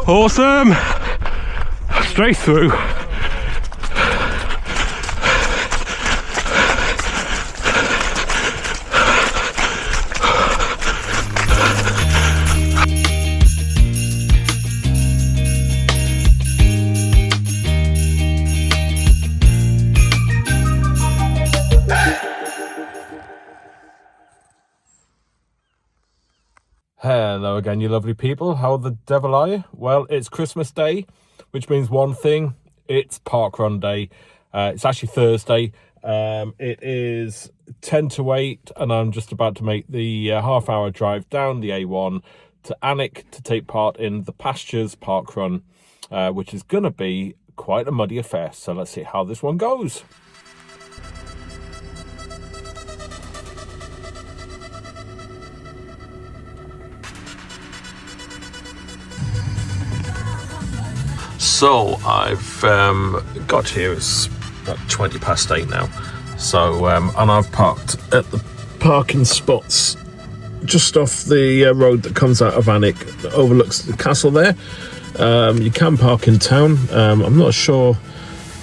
Awesome! Straight through. Hello again, you lovely people. How the devil are you? Well, it's Christmas Day, which means one thing. It's parkrun day. It's actually Thursday. It is 10 to 8, and I'm just about to make the half-hour drive down the A1 to Alnwick to take part in the Pastures parkrun, which is going to be quite a muddy affair. So let's see how this one goes. So I've got here, it's about 20 past 8 now. So, and I've parked at the parking spots just off the road that comes out of Alnwick that overlooks the castle there. You can park in town. I'm not sure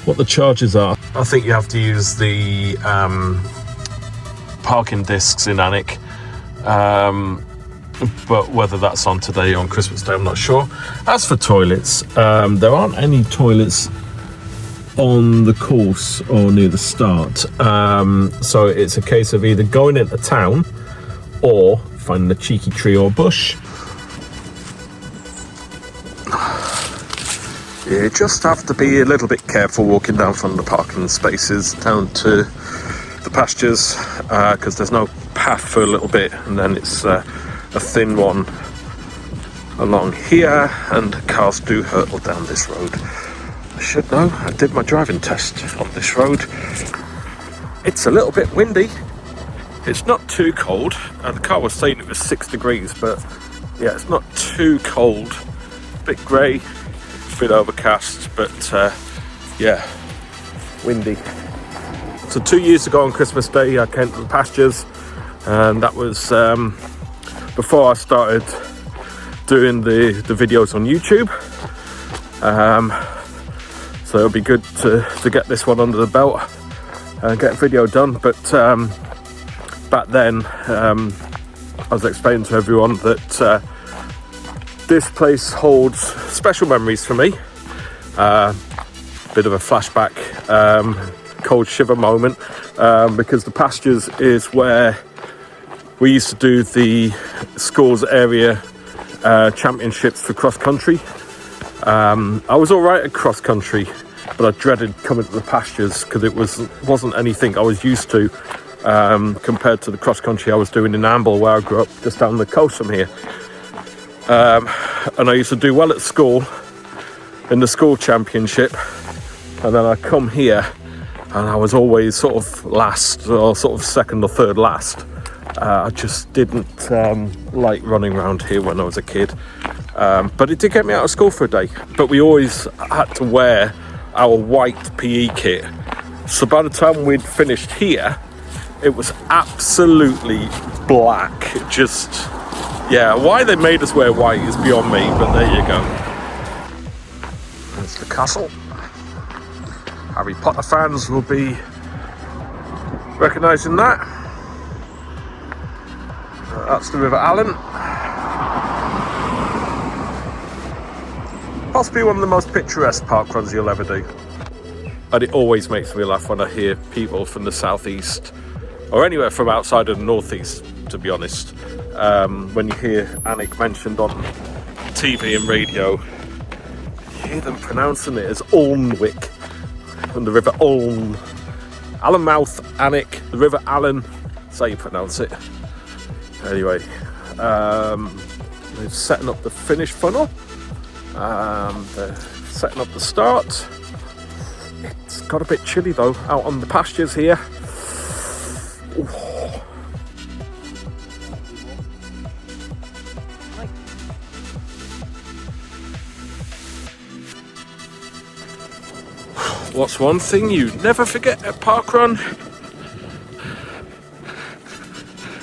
what the charges are. I think you have to use the parking discs in Alnwick. But whether that's on today or on Christmas Day, I'm not sure. As for toilets, there aren't any toilets on the course or near the start. So it's a case of either going into town or finding a cheeky tree or bush. You just have to be a little bit careful walking down from the parking spaces down to the pastures, because there's no path for a little bit, and then it's a thin one along here, and cars do hurtle down this road. I should know, I did my driving test on this road. It's a little bit windy. It's not too cold. The car was saying it was 6 degrees, but yeah, it's not too cold. A bit grey, a bit overcast, but yeah, windy. So 2 years ago on Christmas Day, I came to the Pastures, and that was before I started doing the videos on YouTube. So it'll be good to get this one under the belt and get a video done. But back then, I was explaining to everyone that this place holds special memories for me. Bit of a flashback, cold shiver moment, because the Pastures is where we used to do the schools area championships for cross country. I was all right at cross country, but I dreaded coming to the Pastures because it wasn't anything I was used to compared to the cross country I was doing in Amble, where I grew up just down the coast from here. And I used to do well at school in the school championship, and then I come here and I was always sort of last, or sort of second or third last. I just didn't like running around here when I was a kid, but it did get me out of school for a day. But we always had to wear our white PE kit, so by the time we'd finished here, it was absolutely black. Just, yeah, why they made us wear white is beyond me, but there you go. There's the castle. Harry Potter fans will be recognising that. That's the River Allen. Possibly one of the most picturesque parkruns you'll ever do. And it always makes me laugh when I hear people from the southeast, or anywhere from outside of the northeast, to be honest. When you hear Alnwick mentioned on TV and radio, you hear them pronouncing it as Alnwick, and the River Aln. Allenmouth, Alnwick, the River Allen, that's how you pronounce it. Anyway, they're setting up the finish funnel. They're setting up the start. It's got a bit chilly though, out on the pastures here. Ooh. What's one thing you never forget at parkrun?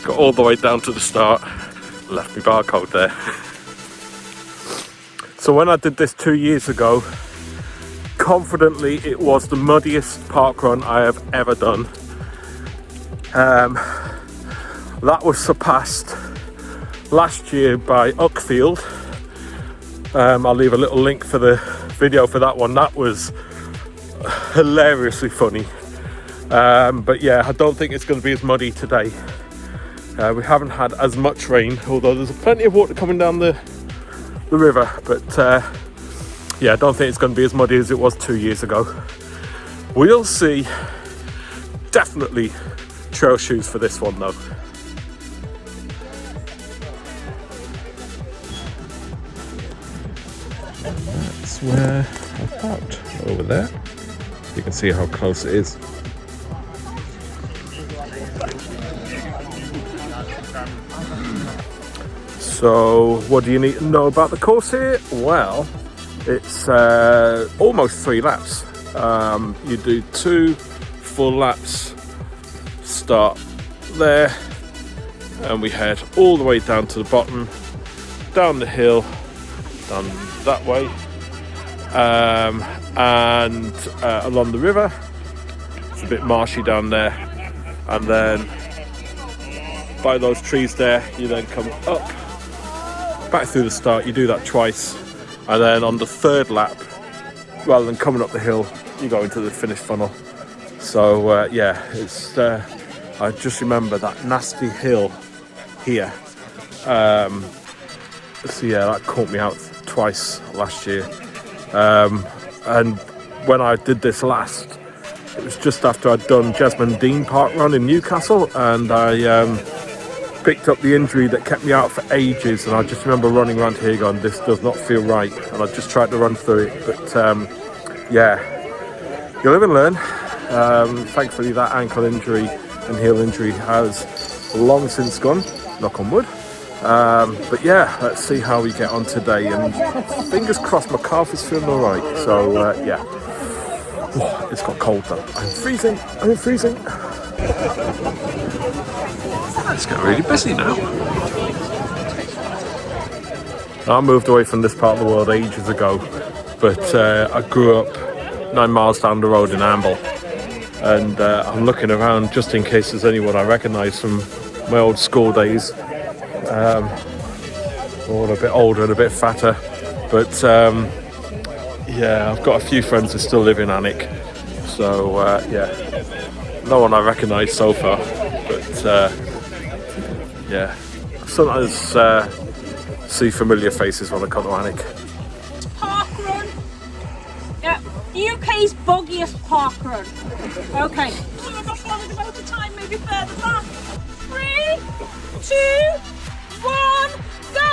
Got all the way down to the start, left my barcode there. So when I did this 2 years ago, confidently it was the muddiest park run I have ever done. That was surpassed last year by Uckfield. I'll leave a little link for the video for that one. That was hilariously funny. But yeah, I don't think it's going to be as muddy today. We haven't had as much rain, although there's plenty of water coming down the river. But yeah, I don't think it's going to be as muddy as it was 2 years ago. We'll see. Definitely trail shoes for this one though. That's where I parked, over there. You can see how close it is. So what do you need to know about the course here? Well, it's almost 3 laps. You do 2 full laps, start there, and we head all the way down to the bottom, down the hill, down that way, and along the river. It's a bit marshy down there, and then by those trees there, you then come up, back through the start. You do that twice, and then on the 3rd lap, rather than coming up the hill, you go into the finish funnel. So yeah, it's I just remember that nasty hill here. So yeah, that caught me out twice last year. And when I did this last, it was just after I'd done Jesmond Dean Park Run in Newcastle, and I picked up the injury that kept me out for ages. And I just remember running around here going, this does not feel right, and I just tried to run through it. But yeah, you live and learn. Thankfully that ankle injury and heel injury has long since gone, knock on wood. But yeah, let's see how we get on today, and fingers crossed my calf is feeling all right. So yeah, oh, it's got cold though. I'm freezing. It's getting really busy now. I moved away from this part of the world ages ago, but I grew up 9 miles down the road in Amble, and I'm looking around just in case there's anyone I recognise from my old school days. All a bit older and a bit fatter, but yeah, I've got a few friends that still live in Alnwick, so yeah, no one I recognise so far, but yeah, sometimes see familiar faces when I come to Alnwick. Parkrun. Yeah, UK's boggiest parkrun. Okay. So I'm not bothered about the time, maybe further back. 3, 2, 1, go!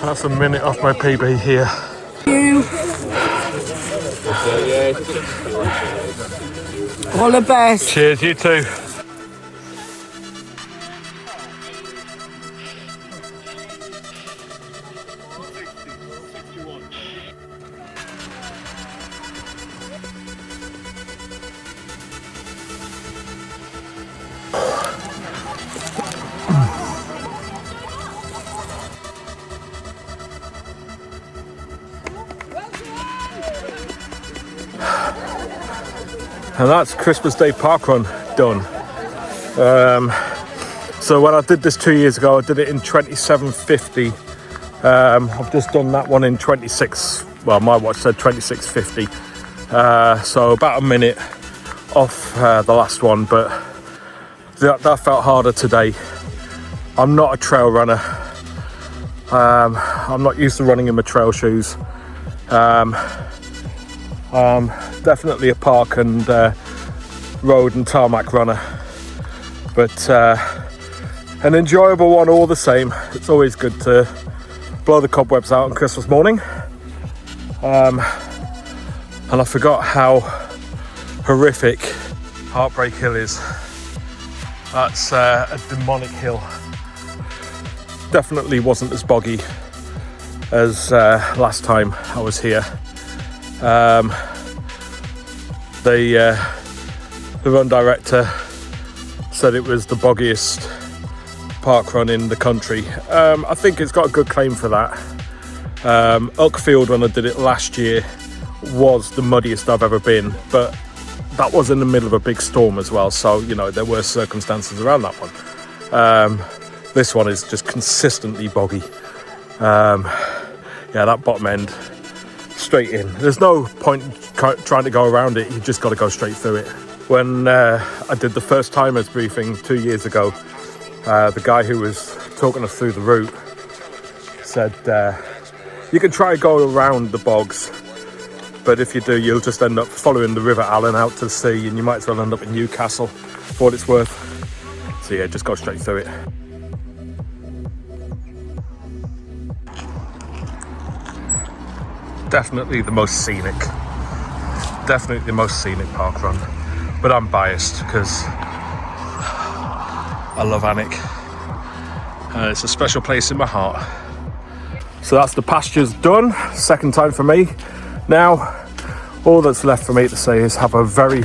That's a minute off my PB here. You. All the best. Cheers, you too. And that's Christmas Day parkrun done. So when I did this 2 years ago, I did it in 2750. I've just done that one in 26. Well, my watch said 2650. So about a minute off the last one, but that felt harder today. I'm not a trail runner. I'm not used to running in my trail shoes. Definitely a park and road and tarmac runner, but an enjoyable one all the same. It's always good to blow the cobwebs out on Christmas morning. And I forgot how horrific Heartbreak Hill is. That's a demonic hill. Definitely wasn't as boggy as last time I was here. The run director said it was the boggiest park run in the country. I think it's got a good claim for that. Uckfield, when I did it last year, was the muddiest I've ever been, but that was in the middle of a big storm as well, so you know there were circumstances around that one. This one is just consistently boggy. Yeah, that bottom end, straight in. There's no point trying to go around it, you just got to go straight through it. When I did the first timers briefing 2 years ago, the guy who was talking us through the route said you can try go around the bogs, but if you do, you'll just end up following the River Allen out to sea, and you might as well end up in Newcastle for what it's worth. So yeah, just go straight through it. Definitely the most scenic. Definitely the most scenic park run. But I'm biased because I love Alnwick. It's a special place in my heart. So that's the Pastures done. Second time for me. Now, all that's left for me to say is have a very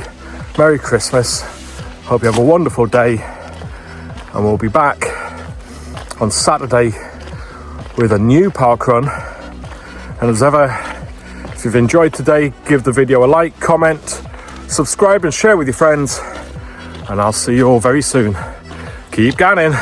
Merry Christmas. Hope you have a wonderful day. And we'll be back on Saturday with a new park run. And as ever, if you've enjoyed today, give the video a like, comment, subscribe and share with your friends. And I'll see you all very soon. Keep gunning.